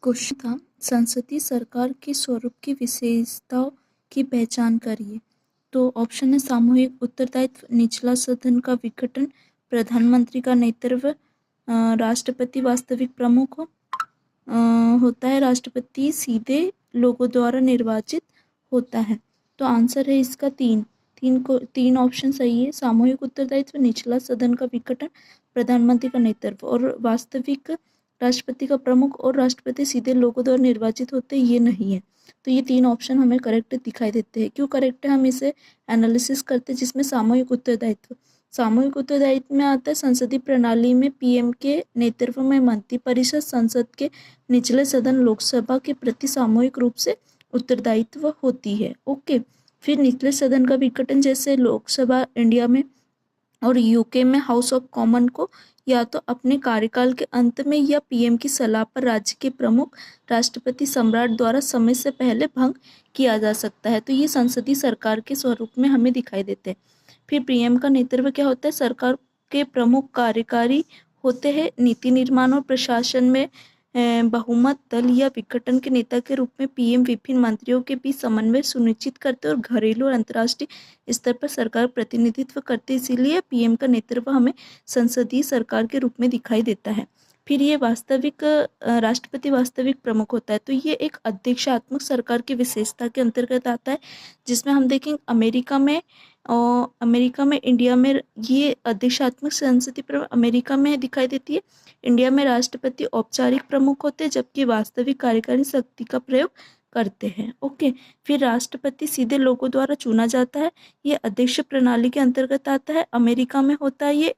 Question था, संसदीय सरकार के स्वरूप की विशेषताओं की पहचान करिए। तो ऑप्शन है सामूहिक उत्तरदायित्व, निचला सदन का विघटन, प्रधानमंत्री का नेतृत्व, राष्ट्रपति वास्तविक प्रमुख होता है, राष्ट्रपति सीधे लोगों द्वारा निर्वाचित होता है। तो आंसर है इसका तीन ऑप्शन सही है। सामूहिक उत्तरदायित्व, निचला सदन का विघटन, प्रधानमंत्री का नेतृत्व और वास्तविक राष्ट्रपति का प्रमुख और राष्ट्रपति सीधे लोगों द्वारा निर्वाचित होते, ये नहीं है। तो ये तीन ऑप्शन हमें करेक्ट दिखाई देते हैं। क्यों करेक्ट है, हम इसे एनालिसिस करते हैं। जिसमें सामूहिक उत्तरदायित्व में आता है संसदीय प्रणाली में पीएम के नेतृत्व में मंत्रिपरिषद संसद के निचले सदन लोकसभा के प्रति सामूहिक रूप से उत्तरदायित्व होती है। ओके, फिर निचले सदन का विघटन, जैसे लोकसभा इंडिया में और यूके में हाउस ऑफ कॉमन को या तो अपने कार्यकाल के अंत में या पीएम की सलाह पर राज्य के प्रमुख राष्ट्रपति सम्राट द्वारा समय से पहले भंग किया जा सकता है। तो ये संसदीय सरकार के स्वरूप में हमें दिखाई देते हैं। फिर पीएम का नेतृत्व क्या होता है, सरकार के प्रमुख कार्यकारी होते हैं। नीति निर्माण और प्रशासन में बहुमत दल या विघटन के नेता के रूप में पीएम विभिन्न मंत्रियों के बीच समन्वय सुनिश्चित करते और घरेलू और अंतर्राष्ट्रीय स्तर पर सरकार प्रतिनिधित्व करते। इसीलिए पीएम का नेतृत्व हमें संसदीय सरकार के रूप में दिखाई देता है। फिर ये राष्ट्रपति वास्तविक प्रमुख होता है। तो ये एक अध्यक्षात्मक सरकार की विशेषता के अंतर्गत आता है, जिसमें हम देखेंगे अमेरिका में इंडिया में ये अध्यक्षात्मक संसदीय प्रमुख अमेरिका में दिखाई देती है। इंडिया में राष्ट्रपति औपचारिक प्रमुख होते हैं, जबकि वास्तविक कार्यकारी शक्ति का प्रयोग करते हैं। ओके, फिर राष्ट्रपति सीधे लोगों द्वारा चुना जाता है। ये अध्यक्ष प्रणाली के अंतर्गत आता है। अमेरिका में होता है ये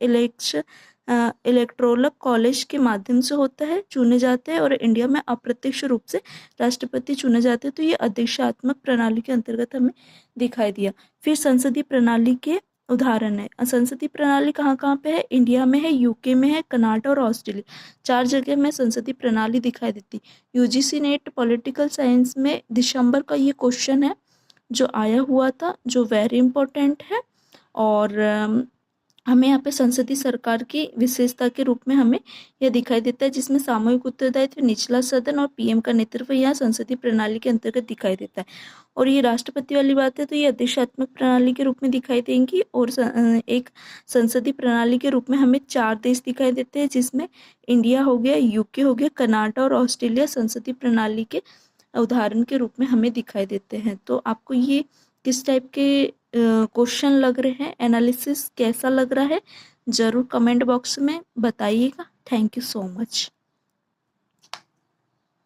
इलेक्टोरल कॉलेज के माध्यम से होता है, चुने जाते हैं। और इंडिया में अप्रत्यक्ष रूप से राष्ट्रपति चुने जाते हैं। तो ये अध्यक्षात्मक प्रणाली के अंतर्गत हमें दिखाई दिया। फिर संसदीय प्रणाली के उदाहरण है। संसदीय प्रणाली कहाँ कहाँ पे है, इंडिया में है, यूके में है, कनाडा और ऑस्ट्रेलिया, 4 जगह में संसदीय प्रणाली दिखाई देती। यूजीसी नेट पॉलिटिकल साइंस में दिसंबर का ये क्वेश्चन है जो आया हुआ था, जो वेरी इंपॉर्टेंट है। और हमें यहाँ पे संसदीय सरकार की विशेषता के रूप में हमें यह दिखाई देता है, जिसमें सामूहिक उत्तरदायित्व, निचला सदन और पीएम का नेतृत्व यहाँ संसदीय प्रणाली के अंतर्गत दिखाई देता है। और ये राष्ट्रपति वाली बात है, तो ये अध्यक्षात्मक प्रणाली के रूप में दिखाई देंगी। और एक संसदीय प्रणाली के रूप में हमें 4 देश दिखाई देते हैं, जिसमें इंडिया हो गया, यूके हो गया, कनाडा और ऑस्ट्रेलिया संसदीय प्रणाली के उदाहरण के रूप में हमें दिखाई देते हैं। तो आपको ये किस टाइप के क्वेश्चन लग रहे हैं, एनालिसिस कैसा लग रहा है, ज़रूर कमेंट बॉक्स में बताइएगा। Thank you so much.